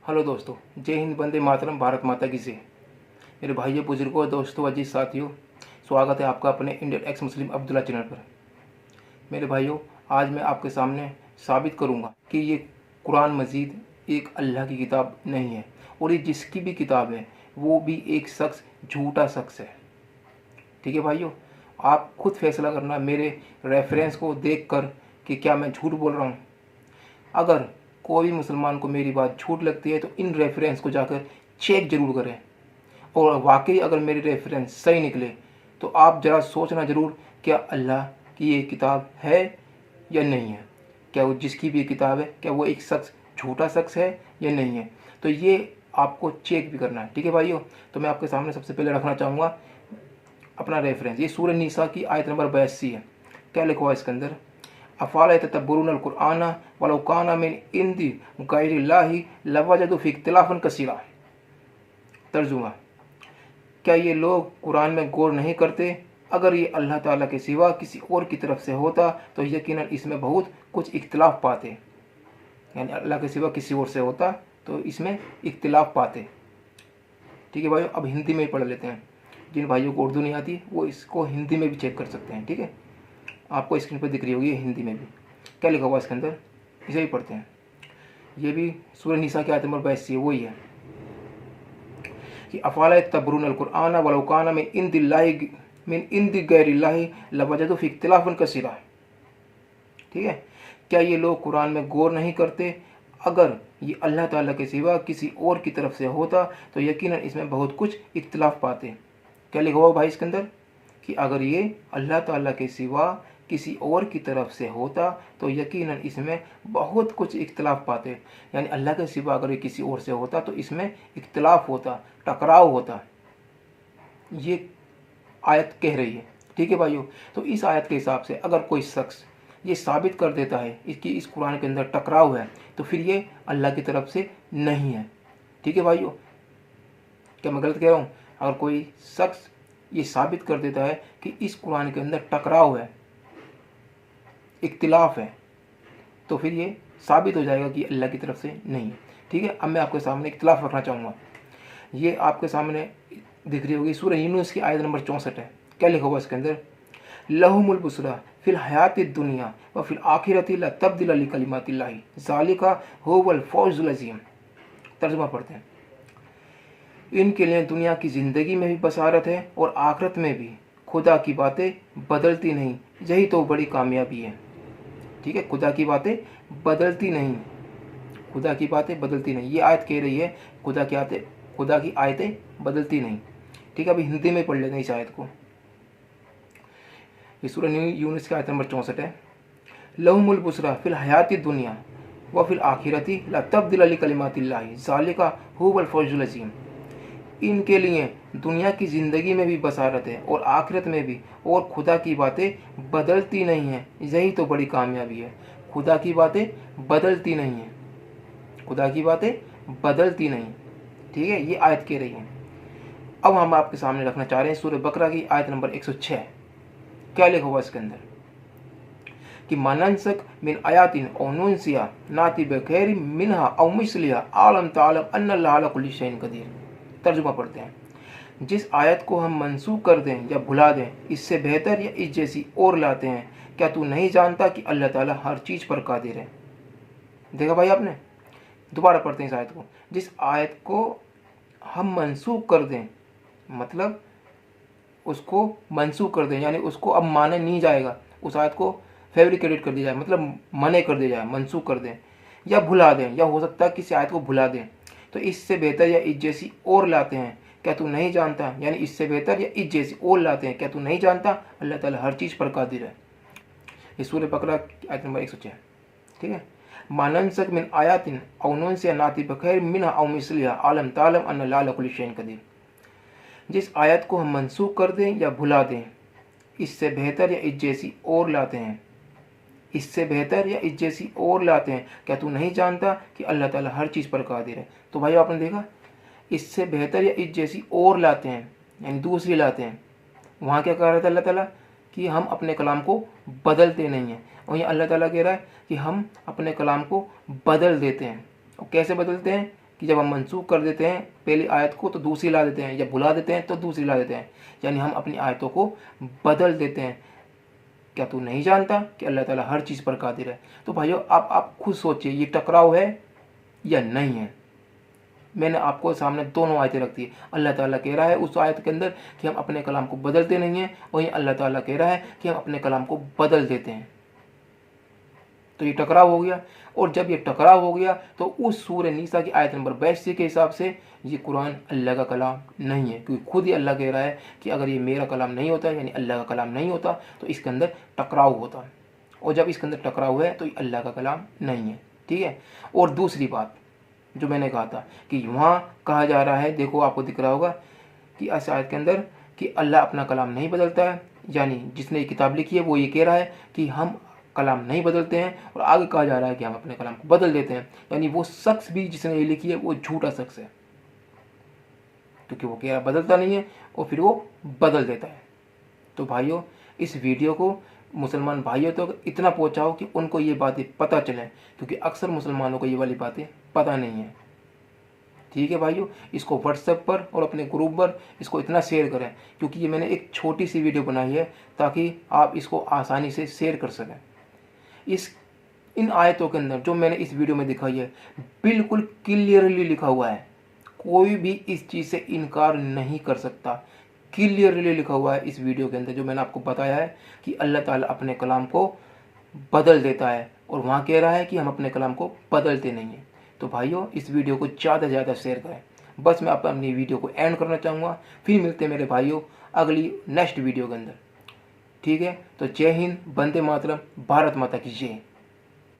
Hello दोस्तों, जय हिंद, वंदे मातरम, भारत माता की जय। मेरे भाइयों, बुजुर्गों, दोस्तों, अजीज साथियों, स्वागत है आपका अपने इंडियन एक्स मुस्लिम अब्दुल्ला चैनल पर। मेरे भाइयों, आज मैं आपके सामने साबित करूंगा कि ये कुरान मजीद एक अल्लाह की किताब नहीं है, और ये जिसकी भी किताब है वो भी एक शख्स झूठा शख्स है। ठीक है भाइयों, आप खुद फैसला करना मेरे रेफरेंस को देख कर कि क्या मैं झूठ बोल रहा हूँ। अगर कोई भी मुसलमान को मेरी बात झूठ लगती है तो इन रेफरेंस को जाकर चेक ज़रूर करें, और वाकई अगर मेरे रेफरेंस सही निकले तो आप ज़रा सोचना ज़रूर, क्या अल्लाह की ये किताब है या नहीं है। क्या वो जिसकी भी ये किताब है, क्या वो एक शख्स झूठा शख्स है या नहीं है। तो ये आपको चेक भी करना है। ठीक है भाइयों, तो मैं आपके सामने सबसे पहले रखना चाहूँगा अपना रेफरेंस। ये सूरह निसा की आयत नंबर 82 है। क्या लिखा हुआ है इसके अंदर? अफ़ला यतदब्बरून कुरान वलौ कान मिन इंदी गैरिल्लाहि लवजदू फी इख्तिलाफन कसीरा। तर्जुमा, क्या ये लोग कुरान में गौर नहीं करते? अगर ये अल्लाह ताला के सिवा किसी और की तरफ से होता तो यकीनन इसमें बहुत कुछ इख्तिलाफ पाते। यानी अल्लाह के सिवा किसी और से होता तो इसमें इख्तिलाफ पाते। ठीक है भाइयों, अब हिंदी में ही पढ़ लेते हैं। जिन भाइयों को उर्दू नहीं आती वो इसको हिंदी में भी चेक कर सकते हैं। ठीक है, आपको स्क्रीन पर दिख रही होगी हिंदी में भी। क्या लिखा हुआ इसके अंदर, इसे भी पढ़ते हैं। ये भी सूरह निसा की आयत नंबर 82 है, वही है कि अफ़ला यतदब्बरून कुरान वलौ कान मिन इंदी गैरिल्लाहि लवजदू फी इख्तिलाफन कसीरा। ठीक है, क्या ये लोग कुरान में गौर नहीं करते? अगर ये अल्लाह ताला के सिवा किसी और की तरफ से होता तो यकीनन इसमें बहुत कुछ इख्तिलाफ पाते। क्या लिखा हुआ भाई इसके अंदर कि अगर ये अल्लाह ताला के सिवा किसी और की तरफ से होता तो यकीनन इसमें बहुत कुछ इख्तिलाफ पाते। यानी अल्लाह के सिवा अगर ये किसी और से होता तो इसमें इख्तिलाफ होता, टकराव होता। ये आयत कह रही है। ठीक है भाइयों, तो इस आयत के हिसाब से अगर कोई शख्स ये साबित कर देता है इसकी इस कुरान के अंदर टकराव है तो फिर ये अल्लाह की तरफ से नहीं है। ठीक है भाइयों, क्या मैं गलत कह रहा हूँ? अगर कोई शख्स ये साबित कर देता है कि इस कुरान के अंदर टकराव है, इख्तिलाफ है, तो फिर ये साबित हो जाएगा कि अल्लाह की तरफ से नहीं है। ठीक है, अब मैं आपके सामने इख्तिलाफ रखना चाहूँगा। ये आपके सामने दिख रही होगी, सूरह यूनुस की आयत नंबर 64 है। क्या लिखा हुआ इसके अंदर? लहुमुल बुसरा फिल हयाति दुनिया व फिल आखिरति ला तब्दीला लिकलिमातिल्लाहि ज़ालिका हुवल फौज़ुल अज़ीम। तर्जुमा पढ़ते हैं। इनके लिए दुनिया की ज़िंदगी में भी बसारत है और आखिरत में भी। खुदा की बातें बदलती नहीं, यही तो बड़ी कामयाबी है। ठीक है, खुदा की बातें बदलती नहीं, खुदा की बातें बदलती नहीं, ये आयत कह रही है खुदा की आयतें बदलती नहीं। ठीक है, अभी हिंदी में पढ़ लेते हैं इस आयत को। ये सूरह यूनुस की आयत नंबर 64 है। लहुमुल बुसरा फिल हयाति दुनिया व फिल आखिरति ला तब्दीला लिकलिमातिल्लाहि ज़ालिका हुवल फौज़ुल अज़ीम। इनके लिए दुनिया की ज़िंदगी में भी बसारत है और आखिरत में भी, और खुदा की बातें बदलती नहीं हैं, यही तो बड़ी कामयाबी है। खुदा की बातें बदलती नहीं हैं, खुदा की बातें बदलती नहीं। ठीक है, ये आयत कह रही है। अब हम आपके सामने रखना चाह रहे हैं सूरह बकरा की आयत नंबर 106। क्या लिखा हुआ इसके अंदर कि मनंसक मिन आयातिन औ नुनसिया नाती बखैर मिनहा औ मिसलिहा आलम तालम अन्नल्लाह अला कुल्ली शैइन कदीर। तर्जुमा पढ़ते हैं। जिस आयत को हम मंसूख कर दें या भुला दें, इससे बेहतर या इस जैसी और लाते हैं, क्या तू नहीं जानता कि अल्लाह ताला हर चीज़ पर कादिर है। देखा भाई आपने? दोबारा पढ़ते हैं इस आयत को। जिस आयत को हम मंसूख कर दें, मतलब उसको मंसूख कर दें, यानी उसको अब माना नहीं जाएगा, उस आयत को फैब्रिकेटेड कर दिया जाए, मतलब मने कर दिया जाए, मंसूख कर दें या भुला दें, या हो सकता है किसी आयत को भुला दें, तो इससे बेहतर या इस जैसी और लाते हैं, क्या तू नहीं जानता। यानी इससे बेहतर या इस जैसी और लाते हैं, क्या तू नहीं जानता अल्लाह ताला हर चीज़ पर कादिर है। ये सूरह बकरा आयत नंबर 106। ठीक है, मानंसक मिन आयातिन औ नुनसिया नाती बखैर मिनहा औ मिसलिहा आलम तालम अन्नल्लाह अला कुल्ली शैइन कदीर। जिस आयत को हम मंसूख कर दें या भुला दें, इससे बेहतर या इस जैसी और लाते हैं, इससे बेहतर या इस जैसी और लाते हैं, क्या तू नहीं जानता कि अल्लाह ताला हर चीज़ पर कादिर है। तो भाई आपने देखा, इससे बेहतर या इस जैसी और लाते हैं, यानी दूसरी लाते हैं। वहाँ क्या कह रहा था अल्लाह ताला कि हम अपने कलाम को बदलते नहीं हैं, और यहाँ अल्लाह ताला कह रहा है कि हम अपने कलाम को बदल देते हैं। और कैसे बदलते हैं? कि जब हम मनसूख कर देते हैं पहली आयत को तो दूसरी ला देते हैं, या भुला देते हैं तो दूसरी ला देते हैं, यानी हम अपनी आयतों को बदल देते हैं। क्या तू नहीं जानता कि अल्लाह ताला हर चीज़ पर कादिर है? तो भाइयों आप खुद सोचिए, ये टकराव है या नहीं है। मैंने आपको सामने दोनों आयतें रख दी है। अल्लाह ताला कह रहा है उस आयत के अंदर कि हम अपने कलाम को बदलते नहीं हैं, वहीं अल्लाह ताला कह रहा है कि हम अपने कलाम को बदल देते हैं। तो ये टकराव हो गया, और जब ये टकराव हो गया तो उस सूरह निसा की आयत नंबर 82 के हिसाब से ये कुरान अल्लाह का कलाम नहीं है, क्योंकि खुद ही अल्लाह कह रहा है कि अगर ये मेरा कलाम नहीं होता, यानी अल्लाह का कलाम नहीं होता, तो इसके अंदर टकराव होता, और जब इसके अंदर टकराव है तो ये अल्लाह का कलाम नहीं है। ठीक है। और दूसरी बात जो मैंने कहा था कि वहाँ कहा जा रहा है, देखो आपको दिख रहा होगा कि इस आयत के अंदर कि अल्लाह अपना कलाम नहीं बदलता है, यानी जिसने ये किताब लिखी है वो ये कह रहा है कि हम कलाम नहीं बदलते हैं, और आगे कहा जा रहा है कि हम अपने कलाम को बदल देते हैं, यानी वो शख्स भी जिसने ये लिखी है वो झूठा शख्स है, क्योंकि वो कह रहा बदलता नहीं है और फिर वो बदल देता है। तो भाइयों, इस वीडियो को मुसलमान भाइयों तक इतना पहुंचाओ कि उनको ये बातें पता चलें, क्योंकि अक्सर मुसलमानों को ये वाली बातें पता नहीं है। ठीक है भाइयों, इसको व्हाट्सएप पर और अपने ग्रुप पर इसको इतना शेयर करें, क्योंकि ये मैंने एक छोटी सी वीडियो बनाई है ताकि आप इसको आसानी से शेयर कर सकें। इन आयतों के अंदर जो मैंने इस वीडियो में दिखाई है बिल्कुल क्लियरली लिखा हुआ है, कोई भी इस चीज़ से इनकार नहीं कर सकता। क्लियरली लिखा हुआ है इस वीडियो के अंदर जो मैंने आपको बताया है कि अल्लाह ताला अपने कलाम को बदल देता है, और वहाँ कह रहा है कि हम अपने कलाम को बदलते नहीं हैं। तो भाइयों, इस वीडियो को ज़्यादा से ज़्यादा शेयर करें। बस मैं अपनी वीडियो को एंड करना चाहूँगा, फिर मिलते हैं मेरे भाइयों अगली नेक्स्ट वीडियो के अंदर। ठीक है, तो जय हिंद, वंदे मातरम, भारत माता की जय।